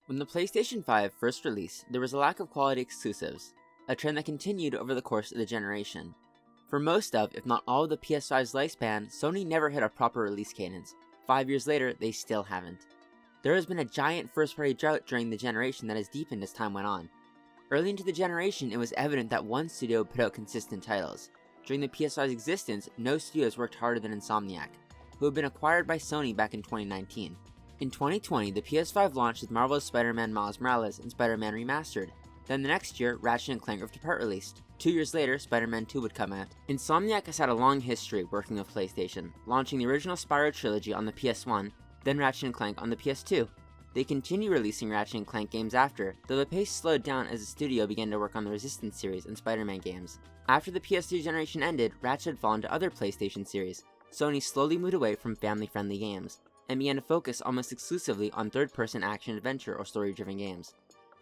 When the PlayStation 5 first released, there was a lack of quality exclusives, a trend that continued over the course of the generation. For most of, if not all of the PS5's lifespan, Sony never hit a proper release cadence. 5 years later, they still haven't. There has been a giant first-party drought during the generation that has deepened as time went on. Early into the generation, it was evident that one studio put out consistent titles. During the PS5's existence, no studios worked harder than Insomniac, who had been acquired by Sony back in 2019. In 2020, the PS5 launched with Marvel's Spider-Man Miles Morales and Spider-Man Remastered. Then the next year, Ratchet Clank Rift Apart released. 2 years later, Spider-Man 2 would come out. Insomniac has had a long history working with PlayStation, launching the original Spyro trilogy on the PS1, then Ratchet Clank on the PS2. They continue releasing Ratchet & Clank games after, though the pace slowed down as the studio began to work on the Resistance series and Spider-Man games. After the PS3 generation ended, Ratchet had fallen to other PlayStation series. Sony slowly moved away from family-friendly games, and began to focus almost exclusively on third-person action-adventure or story-driven games.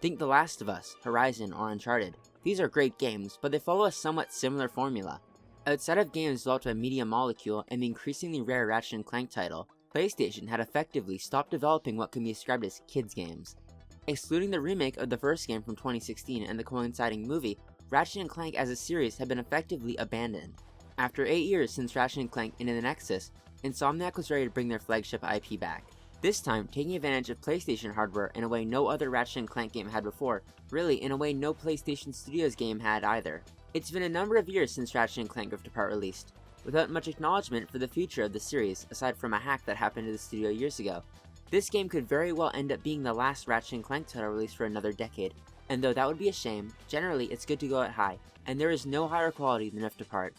Think The Last of Us, Horizon, or Uncharted. These are great games, but they follow a somewhat similar formula. Outside of games developed by Media Molecule and the increasingly rare Ratchet & Clank title, PlayStation had effectively stopped developing what can be described as kids games. Excluding the remake of the first game from 2016 and the coinciding movie, Ratchet & Clank as a series had been effectively abandoned. After 8 years since Ratchet & Clank Into the Nexus, Insomniac was ready to bring their flagship IP back. This time, taking advantage of PlayStation hardware in a way no other Ratchet & Clank game had before, really in a way no PlayStation Studios game had either. It's been a number of years since Ratchet & Clank Rift Apart released, without much acknowledgement for the future of the series aside from a hack that happened to the studio years ago. This game could very well end up being the last Ratchet & Clank title released for another decade, and though that would be a shame, generally it's good to go out high, and there is no higher quality than Rift Apart.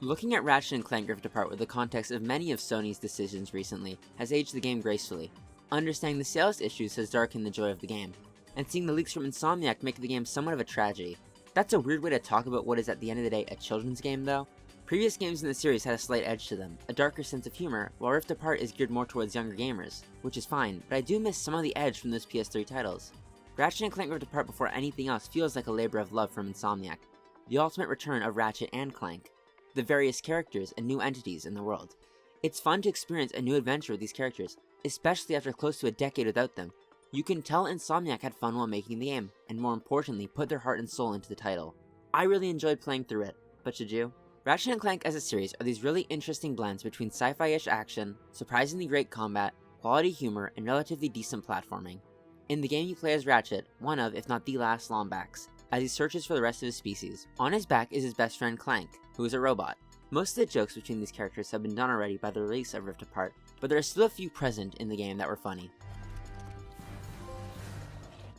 Looking at Ratchet & Clank Rift Apart with the context of many of Sony's decisions recently has aged the game gracefully. Understanding the sales issues has darkened the joy of the game, and seeing the leaks from Insomniac make the game somewhat of a tragedy. That's a weird way to talk about what is at the end of the day a children's game though. Previous games in the series had a slight edge to them, a darker sense of humor, while Rift Apart is geared more towards younger gamers, which is fine, but I do miss some of the edge from those PS3 titles. Ratchet & Clank Rift Apart before anything else feels like a labor of love from Insomniac, the ultimate return of Ratchet and Clank, the various characters and new entities in the world. It's fun to experience a new adventure with these characters, especially after close to a decade without them. You can tell Insomniac had fun while making the game, and more importantly, put their heart and soul into the title. I really enjoyed playing through it, but should you? Ratchet & Clank as a series are these really interesting blends between sci-fi-ish action, surprisingly great combat, quality humor, and relatively decent platforming. In the game you play as Ratchet, one of, if not the last Lombax, as he searches for the rest of his species. On his back is his best friend Clank, who is a robot. Most of the jokes between these characters have been done already by the release of Rift Apart, but there are still a few present in the game that were funny.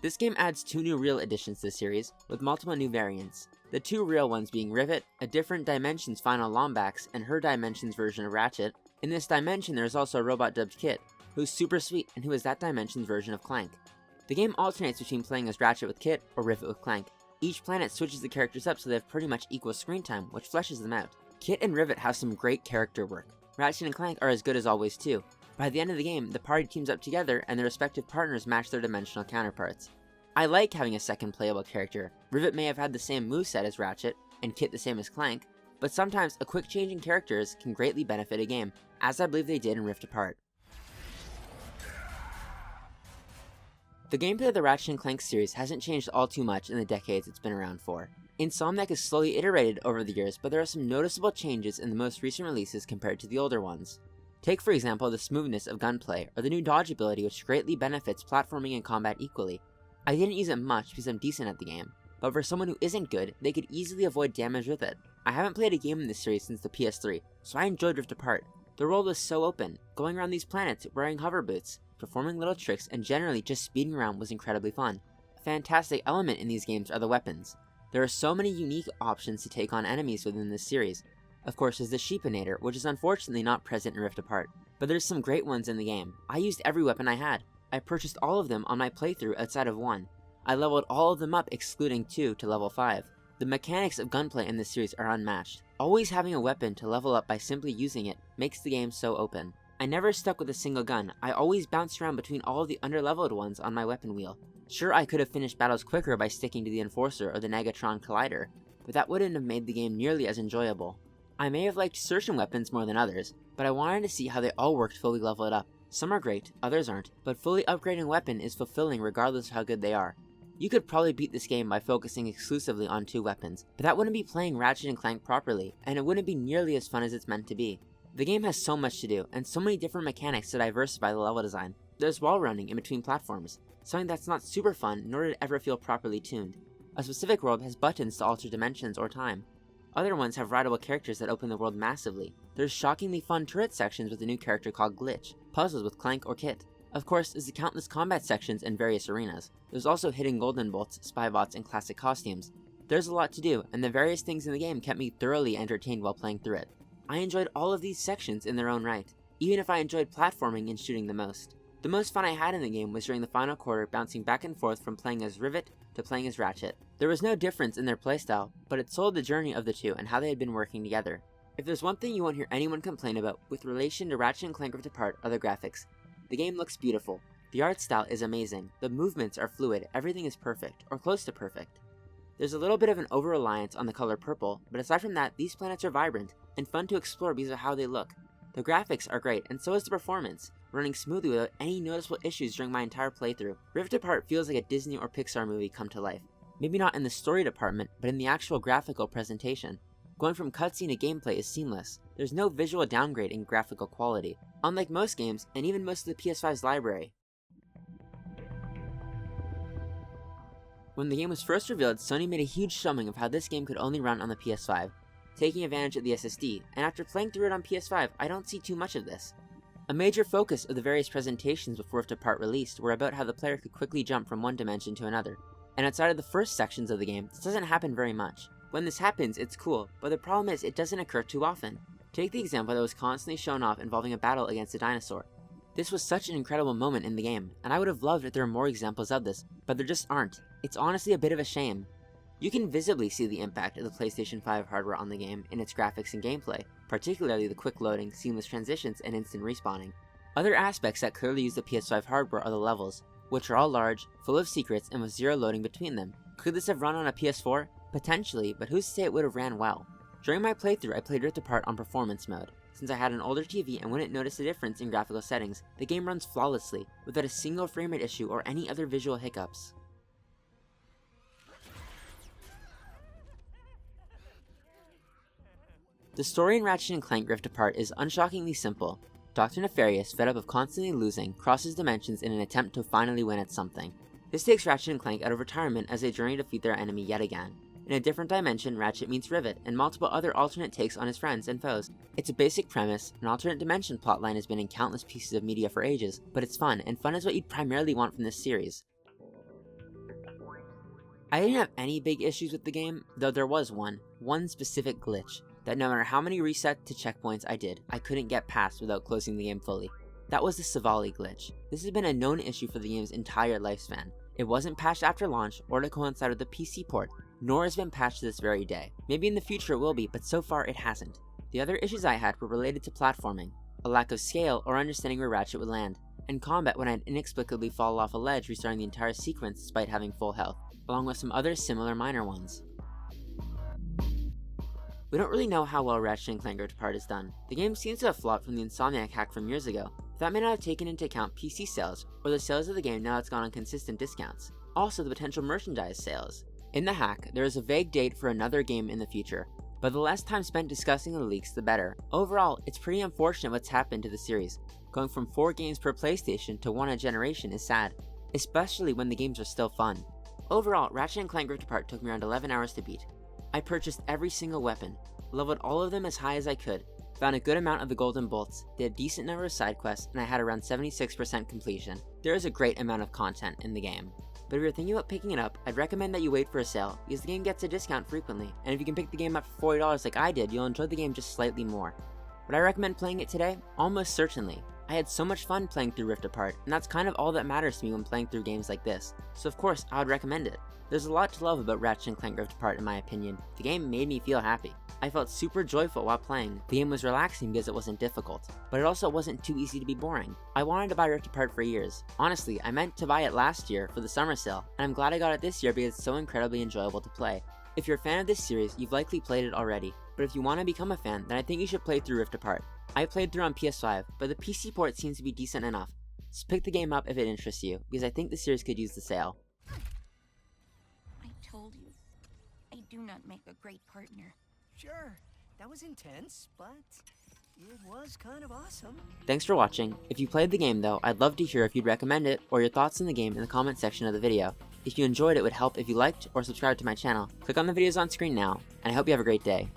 This game adds 2 new real additions to the series, with multiple new variants. The 2 real ones being Rivet, a different Dimensions final Lombax, and her Dimensions version of Ratchet. In this dimension there is also a robot dubbed Kit, who's super sweet and who is that Dimensions version of Clank. The game alternates between playing as Ratchet with Kit or Rivet with Clank. Each planet switches the characters up so they have pretty much equal screen time, which fleshes them out. Kit and Rivet have some great character work. Ratchet and Clank are as good as always too. By the end of the game, the party teams up together and their respective partners match their dimensional counterparts. I like having a second playable character. Rivet may have had the same moveset as Ratchet, and Kit the same as Clank, but sometimes a quick change in characters can greatly benefit a game, as I believe they did in Rift Apart. The gameplay of the Ratchet & Clank series hasn't changed all too much in the decades it's been around for. Insomniac has slowly iterated over the years, but there are some noticeable changes in the most recent releases compared to the older ones. Take for example the smoothness of gunplay, or the new dodge ability which greatly benefits platforming and combat equally. I didn't use it much because I'm decent at the game, but for someone who isn't good, they could easily avoid damage with it. I haven't played a game in this series since the PS3, so I enjoyed Rift Apart. The world was so open, going around these planets wearing hover boots, performing little tricks, and generally just speeding around was incredibly fun. A fantastic element in these games are the weapons. There are so many unique options to take on enemies within this series. Of course there's the Sheepinator, which is unfortunately not present in Rift Apart, but there's some great ones in the game. I used every weapon I had. I purchased all of them on my playthrough outside of 1. I leveled all of them up excluding 2 to level 5. The mechanics of gunplay in this series are unmatched. Always having a weapon to level up by simply using it makes the game so open. I never stuck with a single gun. I always bounced around between all of the underleveled ones on my weapon wheel. Sure, I could have finished battles quicker by sticking to the Enforcer or the Negatron Collider, but that wouldn't have made the game nearly as enjoyable. I may have liked certain weapons more than others, but I wanted to see how they all worked fully leveled up. Some are great, others aren't, but fully upgrading a weapon is fulfilling regardless of how good they are. You could probably beat this game by focusing exclusively on 2 weapons, but that wouldn't be playing Ratchet & Clank properly, and it wouldn't be nearly as fun as it's meant to be. The game has so much to do, and so many different mechanics to diversify the level design. There's wall running in between platforms, something that's not super fun nor did it ever feel properly tuned. A specific world has buttons to alter dimensions or time. Other ones have rideable characters that open the world massively. There's shockingly fun turret sections with a new character called Glitch, puzzles with Clank or Kit. Of course, there's the countless combat sections and various arenas. There's also hidden golden bolts, spy bots, and classic costumes. There's a lot to do, and the various things in the game kept me thoroughly entertained while playing through it. I enjoyed all of these sections in their own right, even if I enjoyed platforming and shooting the most. The most fun I had in the game was during the final quarter, bouncing back and forth from playing as Rivet to playing as Ratchet. There was no difference in their playstyle, but it sold the journey of the two and how they had been working together. If there's one thing you won't hear anyone complain about with relation to Ratchet & Clank Rift Apart are the graphics. The game looks beautiful. The art style is amazing. The movements are fluid. Everything is perfect, or close to perfect. There's a little bit of an over-reliance on the color purple, but aside from that, these planets are vibrant and fun to explore because of how they look. The graphics are great, and so is the performance, running smoothly without any noticeable issues during my entire playthrough. Rift Apart feels like a Disney or Pixar movie come to life. Maybe not in the story department, but in the actual graphical presentation. Going from cutscene to gameplay is seamless. There's no visual downgrade in graphical quality, unlike most games and even most of the PS5's library. When the game was first revealed, Sony made a huge showing of how this game could only run on the PS5, taking advantage of the SSD, and after playing through it on PS5, I don't see too much of this. A major focus of the various presentations before Rift Apart released were about how the player could quickly jump from one dimension to another, and outside of the first sections of the game, this doesn't happen very much. When this happens, it's cool, but the problem is it doesn't occur too often. Take the example that was constantly shown off involving a battle against a dinosaur. This was such an incredible moment in the game, and I would have loved if there were more examples of this, but there just aren't. It's honestly a bit of a shame. You can visibly see the impact of the PlayStation 5 hardware on the game in its graphics and gameplay, particularly the quick loading, seamless transitions, and instant respawning. Other aspects that clearly use the PS5 hardware are the levels, which are all large, full of secrets, and with zero loading between them. Could this have run on a PS4? Potentially, but who's to say it would have ran well? During my playthrough, I played Rift Apart on performance mode. Since I had an older TV and wouldn't notice a difference in graphical settings, the game runs flawlessly, without a single frame rate issue or any other visual hiccups. The story in Ratchet & Clank Rift Apart is unshockingly simple. Dr. Nefarious, fed up of constantly losing, crosses dimensions in an attempt to finally win at something. This takes Ratchet & Clank out of retirement as they journey to defeat their enemy yet again. In a different dimension, Ratchet meets Rivet, and multiple other alternate takes on his friends and foes. It's a basic premise. An alternate dimension plotline has been in countless pieces of media for ages, but it's fun, and fun is what you'd primarily want from this series. I didn't have any big issues with the game, though there was one specific glitch, that no matter how many reset to checkpoints I did, I couldn't get past without closing the game fully. That was the Savali glitch. This has been a known issue for the game's entire lifespan. It wasn't patched after launch or to coincide with the PC port, nor has been patched to this very day. Maybe in the future it will be, but so far it hasn't. The other issues I had were related to platforming, a lack of scale or understanding where Ratchet would land, and combat when I'd inexplicably fall off a ledge restarting the entire sequence despite having full health, along with some other similar minor ones. We don't really know how well Ratchet & Clank Rift Apart is done. The game seems to have flopped from the Insomniac hack from years ago. That may not have taken into account PC sales, or the sales of the game now that it's gone on consistent discounts. Also the potential merchandise sales. In the hack, there is a vague date for another game in the future, but the less time spent discussing the leaks, the better. Overall, it's pretty unfortunate what's happened to the series. Going from 4 games per PlayStation to 1 a generation is sad, especially when the games are still fun. Overall, Ratchet & Clank Rift Apart took me around 11 hours to beat. I purchased every single weapon, leveled all of them as high as I could, found a good amount of the golden bolts, did a decent number of side quests, and I had around 76% completion. There is a great amount of content in the game. But if you're thinking about picking it up, I'd recommend that you wait for a sale, because the game gets a discount frequently, and if you can pick the game up for $40 like I did, you'll enjoy the game just slightly more. Would I recommend playing it today? Almost certainly. I had so much fun playing through Rift Apart, and that's kind of all that matters to me when playing through games like this, so of course I would recommend it. There's a lot to love about Ratchet & Clank Rift Apart in my opinion. The game made me feel happy. I felt super joyful while playing. The game was relaxing because it wasn't difficult, but it also wasn't too easy to be boring. I wanted to buy Rift Apart for years. Honestly, I meant to buy it last year for the summer sale, and I'm glad I got it this year because it's so incredibly enjoyable to play. If you're a fan of this series, you've likely played it already. but if you want to become a fan, then I think you should play through Rift Apart. I played through on PS5, but the PC port seems to be decent enough, so pick the game up if it interests you, because I think the series could use the sale. I told you, I do not make a great partner. Sure, that was intense, but it was kind of awesome. Thanks for watching. If you played the game though, I'd love to hear if you'd recommend it or your thoughts on the game in the comment section of the video. If you enjoyed it would help if you liked or subscribed to my channel. Click on the videos on screen now, and I hope you have a great day.